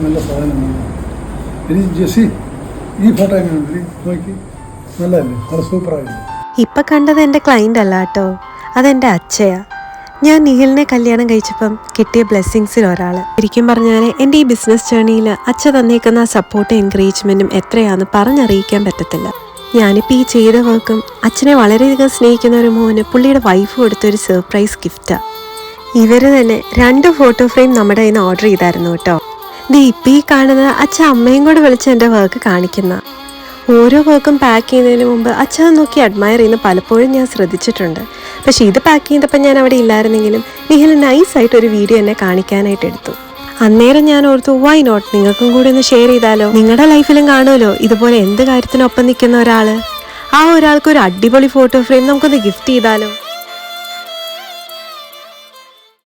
നല്ല സാധനമാണ്. ഇനി ജെസ്സി ഈ ഫോട്ടോ എങ്ങനെയുണ്ട് നോക്കി, നല്ലതല്ലേ? നല്ല സൂപ്പറായില്ലേ? ഇപ്പം കണ്ടത് എൻ്റെ ക്ലൈൻ്റ് അല്ല കേട്ടോ, അതെൻ്റെ അച്ഛയാ. ഞാൻ നിഖിലിനെ കല്യാണം കഴിച്ചപ്പം കിട്ടിയ ബ്ലെസ്സിങ്സിൽ ഒരാൾ. ശരിക്കും പറഞ്ഞാൽ എൻ്റെ ഈ ബിസിനസ് ജേണിയിൽ അച്ഛ തന്നേക്കുന്ന സപ്പോർട്ടും എൻകറേജ്മെൻറ്റും എത്രയാണെന്ന് പറഞ്ഞറിയിക്കാൻ പറ്റത്തില്ല. ഞാനിപ്പോൾ ഈ ചെയ്ത വർക്കും അച്ഛനെ വളരെയധികം സ്നേഹിക്കുന്ന ഒരു മോന് പുള്ളിയുടെ വൈഫ് കൊടുത്തൊരു സർപ്രൈസ് ഗിഫ്റ്റാണ്. ഇവർ തന്നെ 2 ഫോട്ടോ ഫ്രെയിം നമ്മുടെ കയ്യിൽ നിന്ന് ഓർഡർ ചെയ്തായിരുന്നു കേട്ടോ. ഇത് ഇപ്പം ഈ കാണുന്നത് അച്ഛൻ അമ്മയും കൂടെ വിളിച്ച് എൻ്റെ വർക്ക് കാണിക്കുന്ന. ഓരോ വർക്കും പാക്ക് ചെയ്യുന്നതിന് മുമ്പ് അച്ഛൻ നോക്കി അഡ്മയർ ചെയ്യുന്ന പലപ്പോഴും ഞാൻ ശ്രദ്ധിച്ചിട്ടുണ്ട്. പക്ഷേ ഇത് പാക്ക് ചെയ്തപ്പോൾ ഞാൻ അവിടെ ഇല്ലായിരുന്നെങ്കിലും നിഖിൽ നൈസായിട്ട് ഒരു വീഡിയോ എന്നെ കാണിക്കാനായിട്ട് എടുത്തു. അന്നേരം ഞാൻ ഓർത്തു, വൈ നോട്ട്, നിങ്ങൾക്കും കൂടി ഒന്ന് ഷെയർ ചെയ്താലോ? നിങ്ങളുടെ ലൈഫിലും കാണുമല്ലോ ഇതുപോലെ എന്ത് കാര്യത്തിനൊപ്പം നിൽക്കുന്ന ഒരാൾ. ആ ഒരാൾക്ക് ഒരു അടിപൊളി ഫോട്ടോ ഫ്രെയിം നമുക്കൊന്ന് ഗിഫ്റ്റ് ചെയ്താലോ?